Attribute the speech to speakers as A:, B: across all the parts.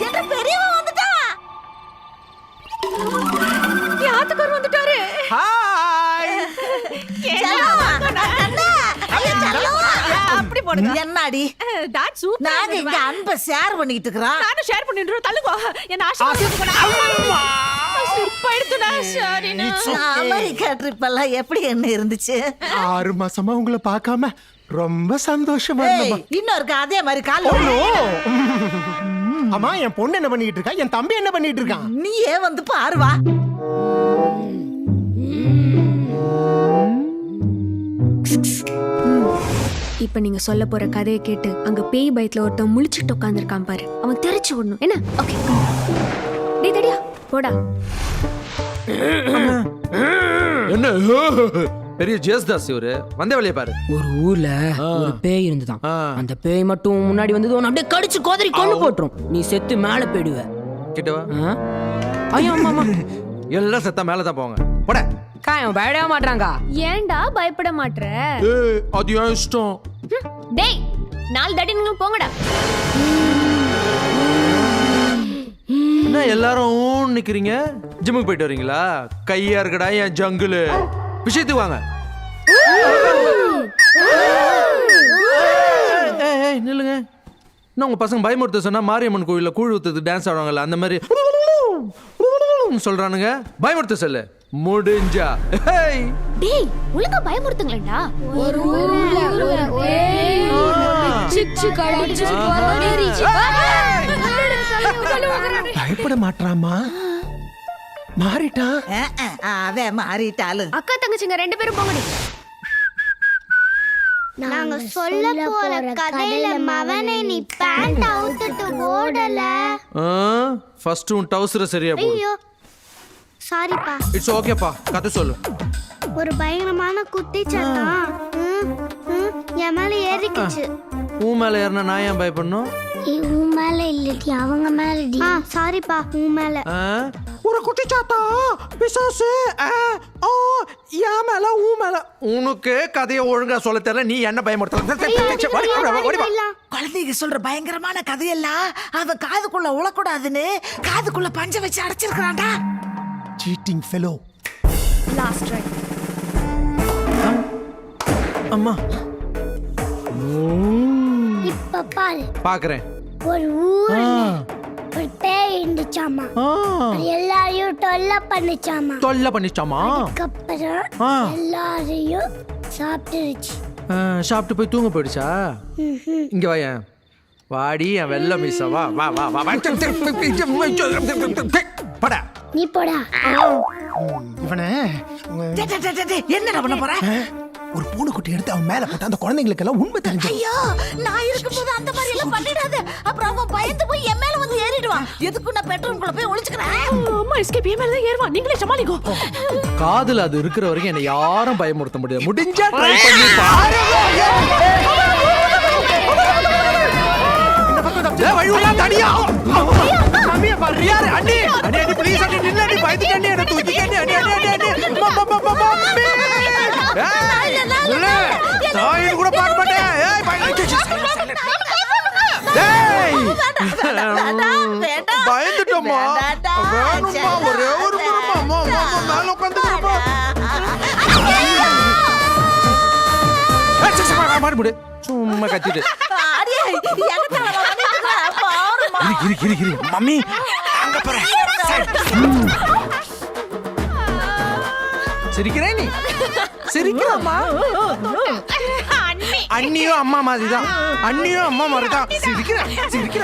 A: என்ன பெரியவன் வந்துட்டா. யாத்துக்கார் வந்துட்டாரு.
B: ஹாய்.
A: அப்படி போடுங்க.
C: என்னடி
A: டாட் சூப்பர்.
C: நாங்க இங்க அன்பை ஷேர் பண்ணிட்டு இருக்கறோம்.
A: நானும் ஷேர் பண்ணிடுறோம். தள்ளுங்க. என்ன ஆசீர்வாதம்.
C: அமெரிக்கா ட்ரிப் எல்லாம் எப்படி என்ன இருந்துச்சு?
B: 6 மாசமா உங்களை பார்க்காம ரொம்ப சந்தோஷமா இருந்தேன்.
C: இன்னொருக்கு அதே மாதிரி கால்.
B: அம்மா என் பொண்ணு என்ன பண்ணிட்டு இருக்கா? என் தம்பி என்ன பண்ணிட்டு இருக்கான்?
C: நீயே வந்து பாரு வா.
D: இப்ப நீங்க சொல்ல போற கதையை கேட்டு அங்க பேய் பயத்துல ஒருத்தன் முழிச்சுட்டு உட்காந்துருக்கான் பாரு. அவன் தெரிச்சு விடணும் என்ன? ஓகே டேய் தடியா போடா.
E: என்ன பெரிய ஜேஸ்தாஸ் இவரு வந்த வழியை பாரு.
F: ஒரு ஊர்ல ஒரு பேய் இருந்துதான். அந்த பேய் மட்டும் முன்னாடி வந்தது உன்னை அப்படியே கடிச்சு கோதறி கொண்டு போட்டுரும். நீ செத்து மேல போயிடுவ.
E: கிட்டவா?
F: ஐயோ அம்மா
E: எல்லாம் செத்தா மேலதான் போவாங்க. போட
F: காயம் பயப்படவே மாட்டாங்க.
D: ஏன்டா பயப்பட மாட்ற?
E: அது ஏன் இஷ்டம்.
D: டேய் 4 தடி நீங்க போங்கடா.
E: என்ன எல்லாரும் நிக்கிறீங்க? ஜிம்முக்கு போயிட்டு வரீங்களா? கையா இருக்கடா என் ஜங்குலு. விஷயத்துக்கு வாங்க. நில்லுங்க. என்ன உங்க பசங்க பயமுறுத்த சொன்னா மாரியம்மன் கோயில்ல கூழ் ஊத்துறது டான்ஸ் ஆடுவாங்கல்ல அந்த மாதிரி சொல்றானுங்க. பயமுறுத்த சொல்லு முடிஞ்சா.
D: டேய் ஒழுங்கா பயமுறுத்துங்களேடா. ஒரு ஊர்ல ஒரு பேய் சிச்சு கடிச்சு கொதறிச்சு.
B: பயப்பட மாட்டாமா? மாறிட்டான்.
C: அவன் மாறிட்டாலும்.
D: அக்கா தங்கச்சிங்க 2 பேரும் போங்கடி.
G: நாங்க சொல்ல போற கதையில மவனே நீ பேண்ட் அவுத்துட்டு ஓடல.
E: ஃபர்ஸ்ட் உன் டவுசர் சரியா போடு.
G: ஐயோ சாரிப்பா.
E: இட்ஸ் ஓகேப்பா. கதை சொல்லு.
G: ஒரு பயங்கரமான குட்டி சத்தம் என் மேல ஏறிக்கிச்சு.
E: உன் மேல ஏறினா நான் ஏன் பயப்படணும்?
G: உன் மேல இல்லடி அவங்க மேலடி. சாரிப்பா உன் மேல.
B: ஒரு குட்டி சாத்தா பிசாசு. யா மேல ஊ மேல.
E: உனக்கு கதையை ஒழுங்கா சொல்ல தெரியல. நீ என்ன பயமுறுத்தல?
C: குழந்தைங்க சொல்ற பயங்கரமான கதையெல்லாம் அவ காதுக்குள்ள உழக்கூடாதுன்னு காதுக்குள்ள பஞ்ச வச்சு அடைச்சிருக்கான்டா.
B: Cheating fellow.
D: Last right.
E: அம்மா
G: இப்ப பாரு.
E: பாக்குறேன்.
G: ஒரு ஊர்ல ஒரு பேய் இருந்துச்சாமா. எல்லாரையும் தொல்லை பண்ணிச்சாமா.
E: தொல்லை பண்ணிச்சாமா.
G: அதுக்கப்புறம் எல்லாரையும் சாப்பிட்டுருச்சு.
E: சாப்பிட்டு போய் தூங்க போயிடுச்சா? இங்க வாயேன். வாடி என் வெள்ள மீச. வா வா வா வா. படா
G: நீ போடா.
B: இவனே
C: என்னடா பண்ண போற?
B: ஒரு பூனை குட்டி எடுத்து அவன் மேல போட்டு அந்த குழந்தைங்களுக்கு எல்லாம் உண்மை தெரிஞ்சு.
C: ஐயோ நான் இருக்கும்போது அந்த மாதிரி எல்லாம் பண்ணிடாத. அப்புறம் அவன் பயந்து போய் என் மேல வந்து ஏறிடுவான். எதுக்கு நான் பெட்ரூம்குள்ள போய் ஒளிச்சுக்கிறேன்.
A: அம்மா எஸ்கேப் மேல தான் ஏறுவான். நீங்களே சமாளிக்கோ.
E: காதுல அது இருக்கிற வரைக்கும் என்ன யாரும் பயமுறுத்த முடியாது. முடிஞ்சா ட்ரை பண்ணி பாரு. வழியா தனியா கம்மியா பாரு. யாரு அண்ணி அண்ணி அண்ணி ப்ளீஸ் அண்ணி நில்ல. அண்ணி பயந்துட்டு அண்ணி என்ன தூக்கி அண்ணி அண்ணி அண்ணி அண்ணி தாயின் கூட பார்க்க மாட்டேன். பயந்துட்டோமா? வேணுமா? ஒரே ஒரு முறை மேல உட்காந்து சும்மா கத்திட்டு மம்மி அங்க போற. சிரிக்கிறே நீ? சிரிக்கிறாமா? அண்ணியும் அம்மா மாதிரி தான். அண்ணியும் அம்மா மாதிரி தான். சிரிக்கிற சிரிக்கிற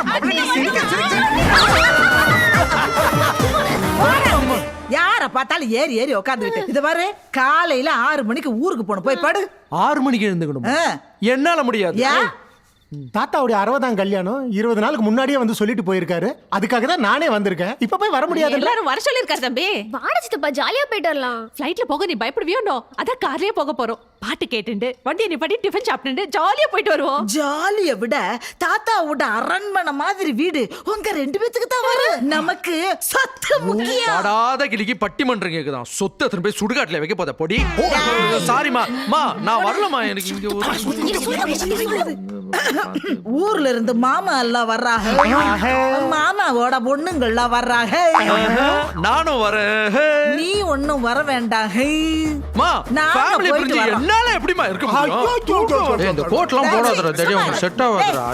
C: யார பார்த்தாலும் ஏறி ஏறி உட்காந்துக்கிட்டு. இது பாரு காலையில 6 மணிக்கு ஊருக்கு போகணும். போய் படு.
E: 6 மணிக்கு எழுந்துக்கணும். என்னால முடியாது.
B: தாத்தாவுடைய 60ஆம் கல்யாணம் 20 நாளுக்கு முன்னாடியே வந்து சொல்லிட்டு போயிருக்காரு. அதுக்காக தான் நானே வந்திருக்கேன். இப்ப போய் வர முடியாது.
A: எல்லாரும் வர சொல்லிருக்காரு தம்பி.
D: வாடா சித்தப்பா ஜாலியா போயிட்டு வரலாம்.
A: ஃளைட்ல போக நீ பயப்படுவியோனோ? அதான் கார்லயே போக போறோம். பாட்டு கேட்டுண்டு வண்டியை நிப்பாட்டி டிஃபன் சாப்பிட்டுண்டு ஜாலியா போயிட்டு வருவோம்.
C: ஜாலிய விட தாத்தாவோட அரண்மனை மாதிரி வீடு உங்க 2 பேத்துக்கு தான் வரும். நமக்கு சொத்து முக்கியம்.
E: படாத கிளிக்கு பட்டிமன்றம் கேக்குதான். சொத்து எத்தனை போய் சுடுகாட்டுல வைக்க போத பொடி. சாரிமா மா நான் வரலமா. எனக்கு இங்க
C: ஊர்ல இருந்து மாமா எல்லாம் வர்றாங்க, மாமாவோட பொண்ணுங்கள்லாம் வர்றாங்க.
E: நானும் வரேன்.
C: நீ ஒண்ணும் வர வேண்டாம்.
E: மா,
C: நாங்க
E: ஃபேமிலி
C: போயிட்டு
E: பிரிஞ்சு
C: வரோம்.
E: என்னால எப்படிமா இருக்க முடியும்? ஏய், இந்த கோட்லாம் போடாதடா, தெரியும் செட் ஆகாதுடா.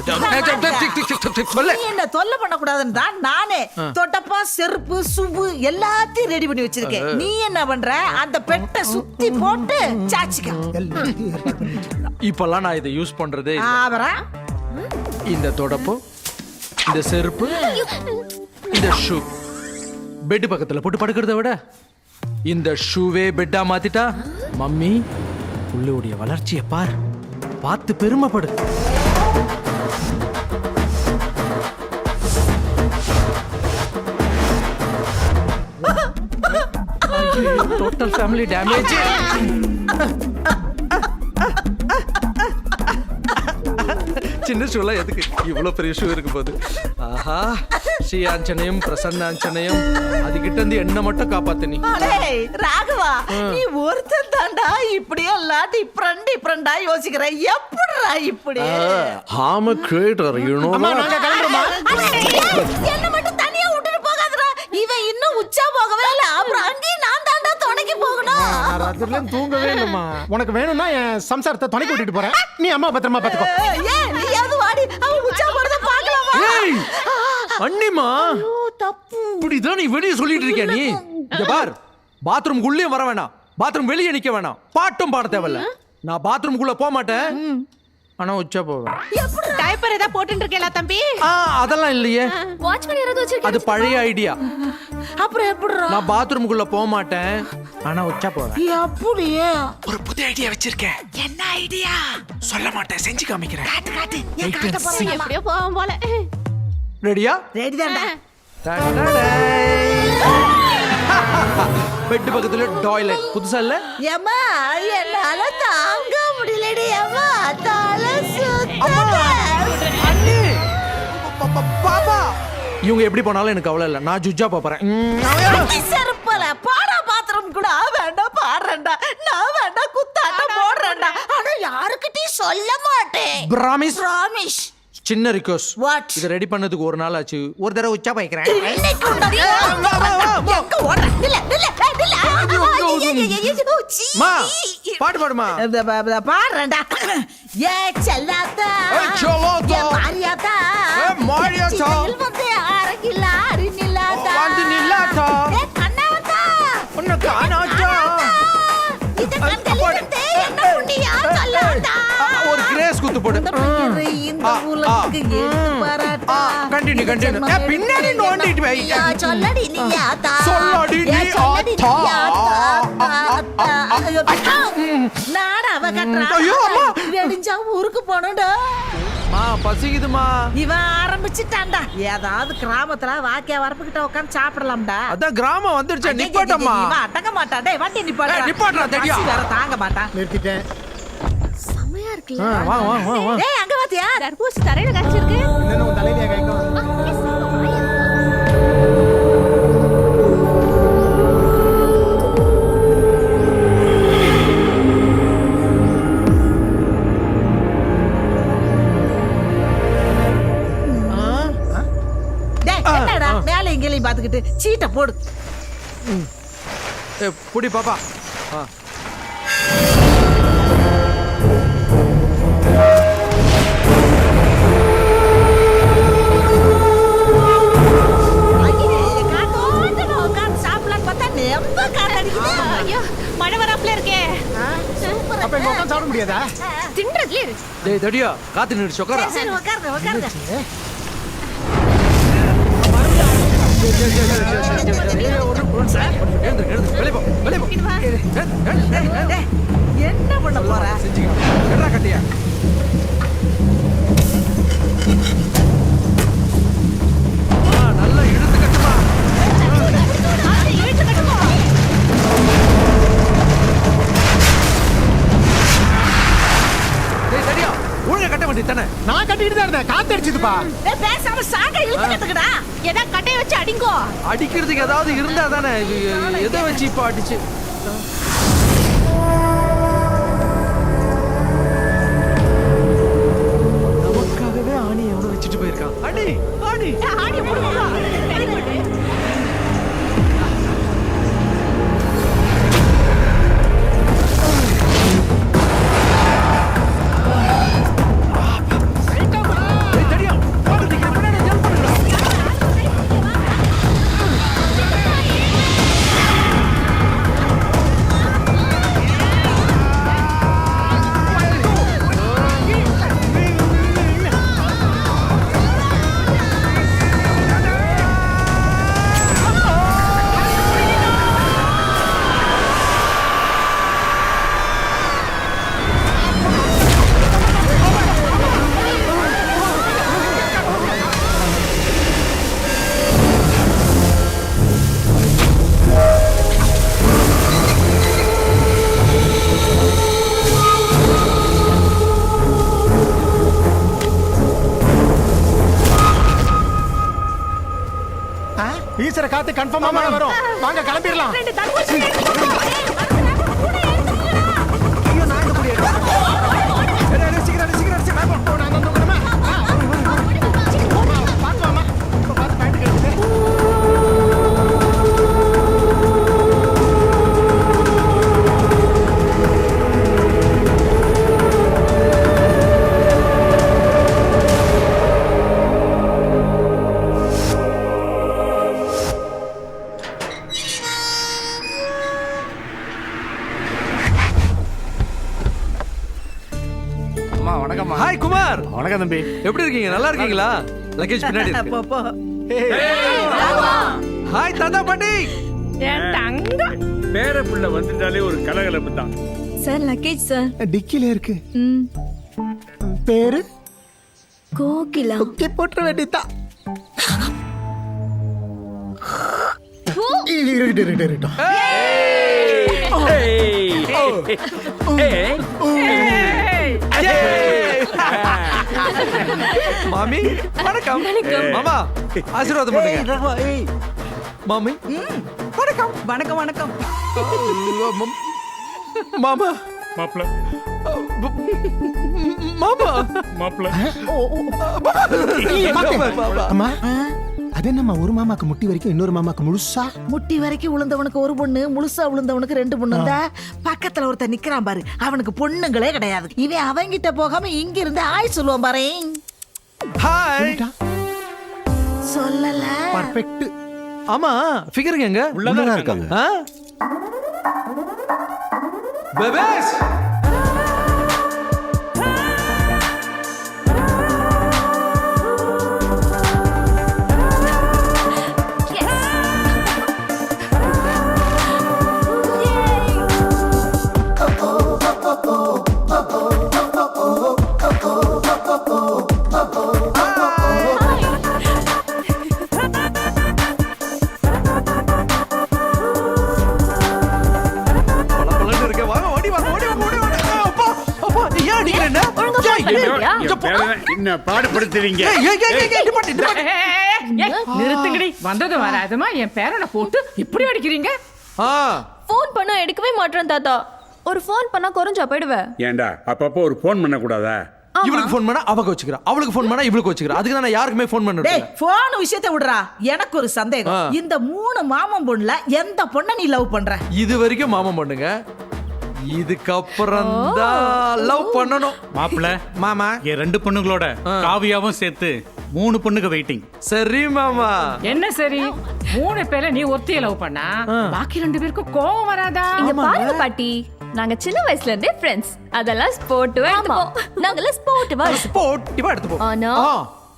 C: நீ என்ன தொல்லை பண்ணக்கூடாதுன்னு தான் நானே தொட்டப்பா செருப்பு சுபு எல்லாத்தையும் ரெடி பண்ணி வச்சிருக்கேன். நீ என்ன பண்ற? அந்த பெட்டை சுத்தி போட்டு சாச்சிக்க.
E: இப்பெல்லாம் நான் இதை யூஸ் பண்றதே இல்ல.
C: அப்புறம்
E: இந்த தொடப்பு, இந்த செருப்பு, இந்த ஷூ பெட் பக்கத்துல போட்டு படுக்கிறத விட இந்த ஷூவே பெட்டா மாத்திட்டா, மம்மி உள்ளோடைய வளர்ச்சியை பார், பார்த்து பெருமைப்படு. Total family damage. சின்ன ஷூல எதுக்கு இவ்வளவு பெரிய ஷூ இருக்கு போது? ஆஹா, ஸ்ரீயாஞ்சனையும் பிரசன்னாஞ்சனையும் அதுகிட்ட இருந்து என்ன மட்டும் காப்பாத்து நீ.
C: அடேய், ராகவா, நீ ஒருத்தன் தாண்டா இப்படி எல்லாம் டிஃப்ரெண்டா யோசிக்கிற. எப்படிடா இப்படி?
E: I'm a creator, you know.
B: அம்மா நாங்க கிளம்புறோமா?
C: என்ன மட்டும் தனியா விட்டுட்டு போகாதடா. இவன் இன்னும் உச்சா போகவே இல்ல. அப்புறம் அங்கேயும் நான் தாண்டா துணைக்கு போகணும்.
B: நான் ராத்திரில தூங்கவே இல்லம்மா. உனக்கு வேணும்னா என் சம்சாரத்தை துணைக்கு விட்டுட்டு போறேன். நீ அம்மா பத்திரமா பாத்துக்கோ.
C: ஏன் நீயாவது வாடி, அவன் உச்சா போறத பார்க்கலாமா?
E: ஏய், அண்ணிமா,
C: ஓ, தப்பு.
E: இப்படிதான் நீ வெளியே சொல்லிட்டு இருக்கியா நீ? இங்க பார், பாத்ரூம்குள்ளேயும் வர வேணாம், பாத்ரூம் வெளியே நிக்க வேணாம், பாட்டும் பாட தேவையில்ல. நான் பாத்ரூம்குள்ள போக மாட்டேன், ஆனா உச்சா போவேன்.
A: டைப்பர் ஏதா போட்டுட்டு இருக்கேல தம்பி?
E: அதெல்லாம் இல்லையே,
D: வாட்ச்மேன் யாராவது வச்சிருக்கீங்க?
E: அது பழைய ஐடியா.
C: அப்புறம் எப்படிடா?
E: நான் பாத்ரூம்குள்ள போக மாட்டேன், ஆனா உச்சா போவேன்.
C: அப்படியே
E: ஒரு புது ஐடியா வச்சிருக்கேன்.
C: என்ன ஐடியா?
E: சொல்ல மாட்டேன், செஞ்சு காமிக்கிறேன்.
C: காட்டு காட்டு. ஏன் காட்ட போறீங்க?
A: எப்படியோ போவோம் போல.
E: ரெடியா?
C: ரெடி தான்டா.
E: பெட் பக்கத்துல டாய்லெட், புதுசா இல்ல?
C: ஏம்மா, என்னால தாங்க முடியலடி. அம்மா, தலை சுத்துது.
E: அண்ணி, பாப்பா, இவங்க எப்படி போனாலும் எனக்கு அவ்வளவு இல்ல, நான் ஜுஜா போறேன்.
C: செருப்பல பாடா பாத்திரம் கூட வேண்டாம், பாடுறேன்டா. நான் வேண்டாம், குத்தாட்டம் போடுறேன்டா. ஆனா யாருக்கிட்டையும் சொல்ல மாட்டேன்.
E: பிராமிஸ்.
C: ப்ராமிஸ்.
E: சின்ன ரிக்வெஸ்ட்,
C: What?
E: இத ரெடி பண்ணதுக்கு ஒரு நாள் ஆச்சு, ஒரு தடவை உச்சா போய்க்கிறேன்.
C: இன்னைக்கு உண்டாடி. எங்க ஓடுற? இல்ல இல்ல இல்ல.
E: மா, பாட்டு பாடுமா.
C: பாடுறேன்டா. ஏ செல்லாத்தா,
E: ஏய் செல்லாத்தா,
C: ஏ மாரியாத்தா,
E: ஏ மாரியாத்தா,
C: சிறையில் வந்து அரைக்கிலா அரிநிலாத்தா,
E: வந்து நில்லாத்தா,
C: ஏ கண்ணாத்தா,
E: உன்னை காணாத்தா.
C: இந்த கண்களிலிருந்து என்ன புண்ணியா சொல்லாத்தா.
E: ஒரு கிரேஸ் குத்து போடு.
C: இந்த பெயரை இந்த உலகுக்கு எடுத்து பாராட்டா.
E: Continue continue. ஏ பின்னாடி நோண்டிட்டு வை.
C: யா சொல்லடி நீயாத்தா.
E: சொல்லடி
C: ஏ சொல்லடி
E: நீயாத்தா.
C: நீயாத்தா. நாடா அவ கட்டுறா.
E: ஐயோ, அம்மா.
C: வெடிஞ்சா ஊருக்கு போனடா.
E: மா, பசிக்குதுமா.
C: இவன் ஆரம்பிச்சிட்டான்டா. ஏதாவது கிராமத்துல வாக்கியா வரப்புகிட்ட உட்காந்து சாப்பிடலாம்டா.
E: அதான் கிராமம் வந்துருச்சு, நிப்பாட்டம்மா.
C: இவன் அடங்க மாட்டான். டேய் வண்டி நிப்பாட்றா.
E: நிப்பாட்றா, தெரியா?
C: பசி வேற தாங்க மாட்டான்.
B: நிறுத்திட்டேன்.
D: செமையா இருக்குல்ல?
E: வாங்க வாங்க வாங்க.
C: டேய் அங்க பாத்தியா?
A: தர்பூஸ் தரையில காய்ச்சிருக்கு.
B: இல்லைன்னா உன் தலையிலே கேட்கும்.
C: டேய் என்னடா மேல இங்கேயும் பாத்துக்கிட்டு சீட்டை போடு.
E: ஏ புடி பாப்பா.
A: ஐயோ, மழை வராப்ல இருக்கே.
B: அப்ப இங்க உட்காந்து சாப்பிட முடியாதா?
D: தின்றதுலயே இரு.
E: டேய் தடியா, காத்து நிறுத்தி உட்காரா.
C: சரி உட்காருங்க உட்காருங்க.
E: வெளியே போ, வெளியே போ.
C: டேய், என்ன பண்ண போற?
E: செஞ்சுக்க. என்ன கட்டியா? நல்லா இழுத்து கட்டுமா.
A: இழுத்து கட்டுமா.
E: டேய் தடியா, ஒழுங்கா கட்ட வேண்டியது தானே.
B: நான் கட்டிட்டு தான் இருந்தேன், காத்து அடிச்சுதுப்பா.
C: டேய் பேசாம சாக இழுத்து கட்டுக்கடா.
A: ஏதா கட்டைய வச்சு அடிங்கோ.
E: அடிக்கிறதுக்கு ஏதாவது இருந்தா தானே. எதை வச்சு இப்ப அடிச்சு? அடிச்சிட்டு போயிருக்கான். அடி அடி.
A: ஆடி போடுவாங்க. Very good.
E: ஏய், தெரியா? ஓடுறதுக்கு முன்னாடி ஜம்ப் பண்ணுடா.
B: ஈஸ்வர காத்து கன்ஃபார்மா மழை வரும். வாங்க கிளம்பிடலாம்.
A: ரெண்டு தர்பூசணி எடுத்துக்கோ.
B: ஐயோ நான் இந்த கூடிய சீக்கிரம் சீக்கிரம் சீக்கிரம் நான் வந்து வரமா. பாத்து வாமா. இப்ப பாத்து பாயிண்ட் கேக்குது.
H: அம்மா வணக்கம்மா.
E: ஹாய் குமார்.
H: வணக்கம் தம்பி.
E: எப்படி இருக்கீங்க? நல்லா இருக்கீங்களா? லக்கேஜ் பின்னாடி இருக்கு.
C: போ, போ.
E: ஹாய் தாத்தா பாட்டி.
A: என் தங்கம்.
I: பேர புள்ள வந்துட்டாலே ஒரு கலகலப்பு தான்.
D: Sir luggage sir.
B: டிக்கில இருக்கு. பேரு
D: கோகிலா.
B: ஓகே போட்ற வேண்டியதா. இருக்கட்டும்.
E: மாமி வணக்கம். மாமா ஆசீர்வாதம் பண்ணுங்க. மாமி வணக்கம்.
C: வணக்கம் வணக்கம்.
E: மாமா
I: மாப்பிள
E: மாமா
I: மாப்பிள
B: அம்மா அது என்னம்மா ஒரு மாமாக்கு முட்டி வரைக்கும் இன்னொரு மாமாக்கு முழுசா?
C: முட்டி வரைக்கும் விழுந்தவனுக்கு ஒரு பொண்ணு, முழுசா விழுந்தவனுக்கு ரெண்டு பொண்ணு. இருந்தா பக்கத்துல ஒருத்தன் நிக்கிறான் பாரு, அவனுக்கு பொண்ணுங்களே கிடையாது. இவன் அவங்கிட்ட போகாம இங்க இருந்து ஆய் சொல்லுவான் பாரு.
E: ஹாய்.
C: சொல்லல.
B: பர்ஃபெக்ட்.
E: ஆமா ஃபிகருங்க எங்க?
I: உள்ளதான் இருக்காங்க.
E: ஆ? பேபேஸ்
I: என்ன பாடுபடுத்துறீங்க?
A: நிறுத்துங்கடி. வந்தது வராதுமா என் பேரனை போட்டு இப்படி அடிக்கிறீங்க.
D: ஃபோன் பண்ணா எடுக்கவே மாட்டேன் தாத்தா. ஒரு ஃபோன் பண்ணா குறைஞ்சா போயிடுவேன்.
I: ஏண்டா அப்பப்போ ஒரு போன் பண்ண கூடாதா?
E: இவளுக்கு ஃபோன் பண்ணா அவ கோச்சுக்கிறா, அவளுக்கு ஃபோன் பண்ணா இவளுக்கு கோச்சுக்கிறா. அதுக்கு நான் யாருக்குமே ஃபோன் பண்ண
C: டேய் போன் விஷயத்தை விடுறா. எனக்கு ஒரு சந்தேகம். இந்த 3 மாமன் பொண்ணுல எந்த பொண்ண நீ லவ் பண்ற?
E: இது வரைக்கும் மாமா பண்ணுங்க, இதுக்கப்புறம் தான் லவ் பண்ணணும்.
J: மாப்பிள
E: மாமா
J: என் 2 பொண்ணுங்களோட காவியாவும் சேர்த்து 3 பொண்ணுக்கு வெயிட்டிங்.
E: சரி மாமா.
A: என்ன சரி 3 பேர்ல நீ ஒருத்திய லவ் பண்ணா பாக்கி 2 பேருக்கும் கோவம் வராதா?
D: இங்க பாருங்க பாட்டி, நாங்க சின்ன வயசுல இருந்தே ஃப்ரெண்ட்ஸ். அதெல்லாம் ஸ்போர்ட்டிவா எடுத்துப்போம். நாங்கெல்லாம் ஸ்போர்ட்டிவா
E: ஸ்போர்ட்டிவா எடுத்துப்போம்.
D: ஆனா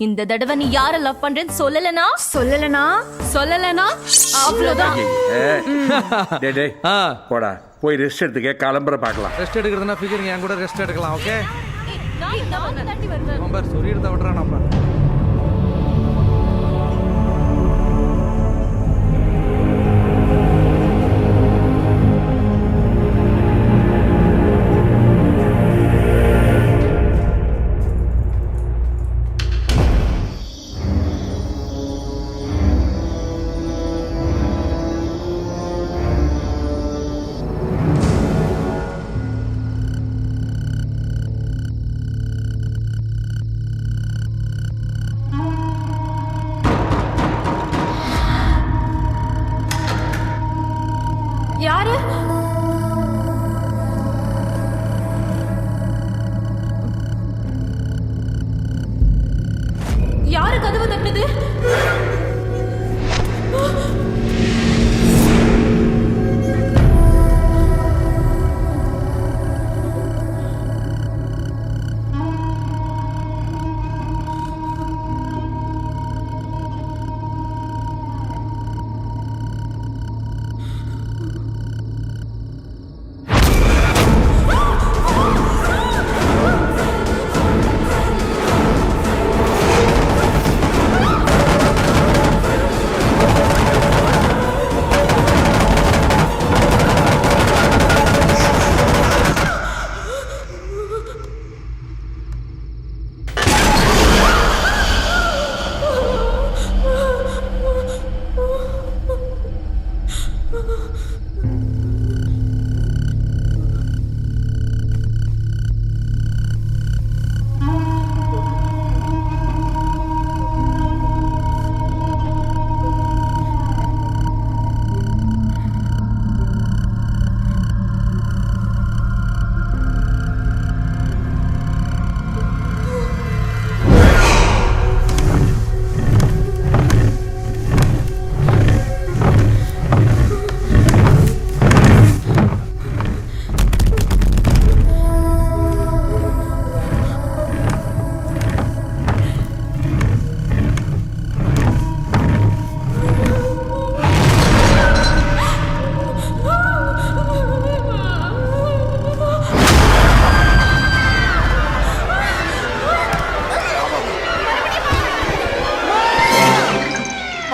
D: இந்த தடவை நீ யார லவ் பண்றேன்னு சொல்லலனா அவ்வளவுதான்.
I: டேய் டேய் போடா, போய் ரெஸ்ட் எடுத்துக்க, கிளம்புற பார்க்கலாம்.
E: ரெஸ்ட் எடுக்கிறதுனா ஃபிகருங்க என் கூட ரெஸ்ட் எடுக்கலாம். ஓகே
D: நான் தாண்டி வருவேன்.
E: நம்பர் சொல்லிடுறத விடுறா நம்ம.
A: யாரு கதவு தட்டுனது?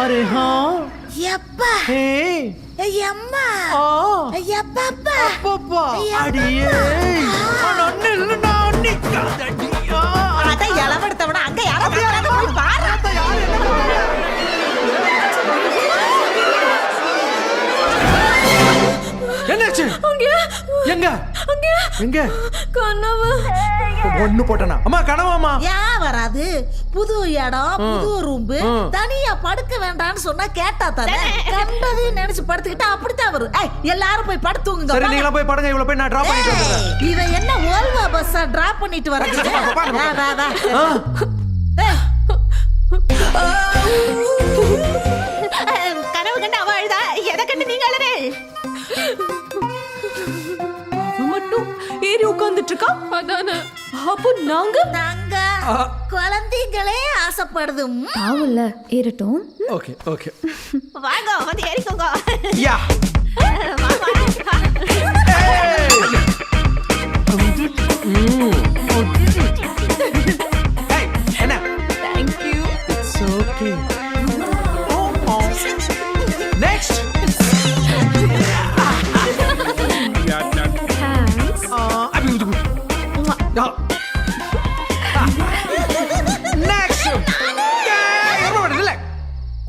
B: अरे हाँ
C: எப்பா
B: हे
C: எம்மா
B: आ
C: எப்பப்பா
B: पापा अड़िए अनन्ने ना निकादड़िया
C: அத இளவெடுத்தவன அங்க யாரோ போய் பாரு
E: என்னாச்சு எங்க எங்க
A: கனவு.
E: ஒண்ணு போட்டனா அம்மா கனவாமா
C: ஏன் வராது புது இடம் புது ரூம் தனியா படுக்க வேண்டாம்னு சொன்னா கேட்டா தானே கண்டதையும் நினைச்சு படுத்துக்கிட்டா அப்படித்தான் வரும் ஏய், எல்லாரும் போய் படுத்துங்க
E: சரி நீங்களா போய் படுங்க இவ்வளவு போய் நான் டிராப் பண்ணிட்டு வந்துறேன்
C: இவ என்ன ஓல்வா பஸ்ஸா டிராப் பண்ணிட்டு வரது வா வா வா ஏய்,
A: கனவு கண்டு அவ அழுதா, எதை கண்டு நீங்க அழறே? அவ மட்டும் ஏறி உட்கார்ந்துட்டு இருக்கா. அதானே. அப்போ நாங்க
C: நாங்க குழந்தைங்களே ஆசைப்படுது
D: பாவம்ல ஏறட்டும்.
E: ஓகே ஓகே
A: வாங்க வந்து ஏறிக்கோங்க.
E: யா
A: வா, வா.
E: ஏய் என்ன
A: Thank you.
E: It's okay next next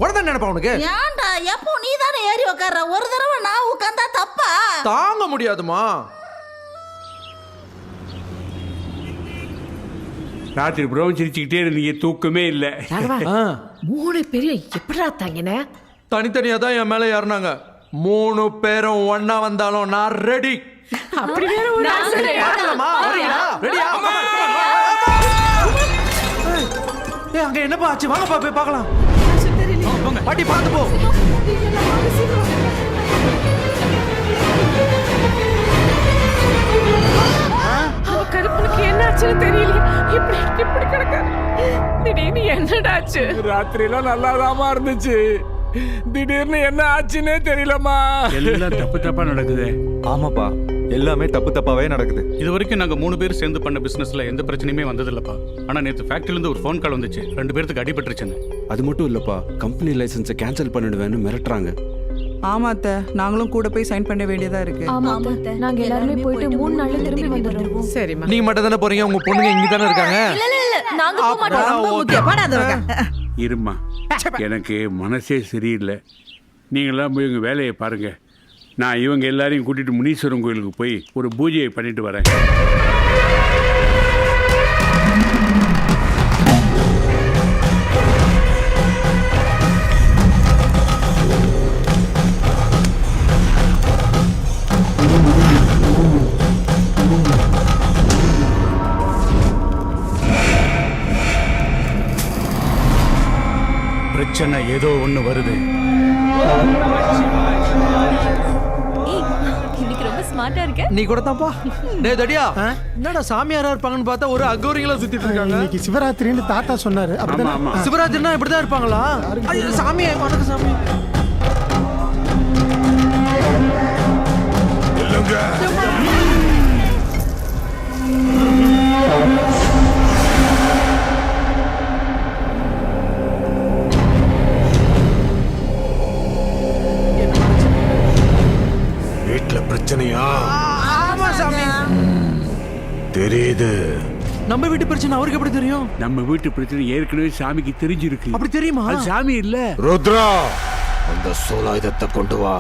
E: குழந்தை நினைப்பா உனக்கு
C: ஏன்டா எப்போ நீ தானே ஏறி உட்கார்ற ஒரு தடவை நான் உட்கார்ந்தா தப்பா
E: தாங்க முடியாதுமா
I: ராத்திரி புறம் சிரிச்சுக்கிட்டே இருந்தீங்க தூக்கமே இல்லை
A: மூணு பேரும் எப்படிடா தாங்கின?
E: தனித்தனியா தான் என் மேல ஏறினாங்க 3 பேரும் ஒண்ணா வந்தாலும் நான் ரெடி
A: அப்படி வேற ஒரு ஆசை.
E: ரெடியா ஏய் அங்க என்னப்பா ஆச்சு வாங்கப்பா போய் பார்க்கலாம் பாட்டி பார்த்து போ
A: கருப்பனுக்கு என்ன ஆச்சுன்னு தெரியல. இப்படி இப்படி கிடக்காரு. திடீர்னு என்னடாச்சு?
H: ராத்திரிலாம் நல்லாதாமா இருந்துச்சு, திடீர்னு என்ன ஆச்சுன்னே தெரியலமா.
I: எல்லாம் தப்பு தப்பா நடக்குது.
K: ஆமாப்பா, எல்லாமே தப்பு தப்பாவே நடக்குது.
J: இது வரைக்கும் நாங்க 3 பேர் சேர்ந்து பண்ண பிசினஸ்ல எந்த பிரச்சனையுமே வந்ததில்லப்பா. ஆனா நேத்து ஃபேக்டரியில இருந்து ஒரு ஃபோன் கால் வந்துச்சு, 2 பேருக்கு அடிபட்டுருச்சுன்னு.
K: அது மட்டும் இல்லப்பா, கம்பெனி லைசன்ஸை கேன்சல் பண்ணிடுவேன்னு மிரட்டுறாங்க.
L: ஆமா அத்தை, நாங்களும் கூட போய் சைன் பண்ண வேண்டியதா இருக்கு.
D: ஆமா அத்தை, நாங்க எல்லாருமே போயிட்டு 3 நாள்ல திரும்பி வந்துடுறோம்.
A: சரிம்மா.
E: நீங்க மட்டும் தானே போறீங்க? உங்க பொண்ணுங்க இங்க தானே இருக்காங்க.
A: நாங்க போக மாட்டோம்.
C: ரொம்ப முக்கியமானது
I: இருமா, எனக்கு மனசே சரியில்லை. நீங்களாம் போய் உங்கள் வேலையை பாருங்க. நான் இவங்க எல்லாரையும் கூட்டிட்டு முனீஸ்வரன் கோயிலுக்கு போய் ஒரு பூஜையை பண்ணிட்டு வரேன்.
J: பிரச்சனை ஏதோ ஒண்ணு வருது.
A: இன்னைக்கு ரொம்ப ஸ்மார்ட்டா இருக்க.
E: நீ கூட தான்ப்பா. டேய் தடியா, என்னடா சாமியாரா இருப்பாங்கன்னு பார்த்தா ஒரு அகோரிங்களா சுத்திட்டு இருக்காங்க.
B: இன்னைக்கு சிவராத்திரின்னு தாத்தா சொன்னாரு.
I: ஆமா
B: அப்படிதானே?
I: ஆமா
E: சிவராத்திரினா இப்படிதான் இருப்பாங்களா? ஐயோ, சாமி வணக்கம் சாமி.
H: வீட்டுல பிரச்சனையா?
E: ஆமா சாமி.
H: தெரியுது.
E: நம்ம வீட்டு பிரச்சனை அவருக்கு எப்படி தெரியும்?
I: நம்ம வீட்டு பிரச்சனை ஏற்கனவே சாமிக்கு தெரிஞ்சிருக்கு.
E: அப்படி தெரியுமா?
I: அது சாமி இல்ல.
H: ருத்ரா, அந்த சூலாயுதத்தை கொண்டு வா.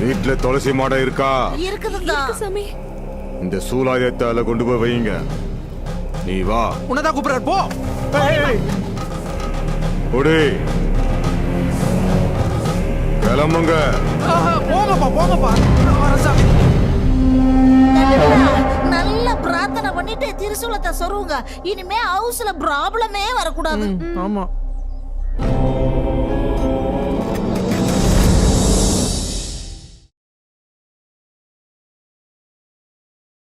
H: வீட்டுல துளசி மாடம் இருக்கா?
C: இருக்குதுங்க
A: சாமி.
H: இந்த சூலாயுதத்தை அதுல கொண்டு போய் வைங்க. நீ வா.
E: உன்னதான் கூப்பிடுறாரு, போ.
H: ஒடி கிளம்புங்க.
E: போங்கப்பா போங்கப்பா. வரேன் சாமி.
C: நல்ல பிரார்த்தனை பண்ணிட்டு திருசூலத்தை சொருவுங்க. இனிமே ஹவுஸ்ல ப்ராப்ளமே வரக்கூடாது.
E: ஆமா.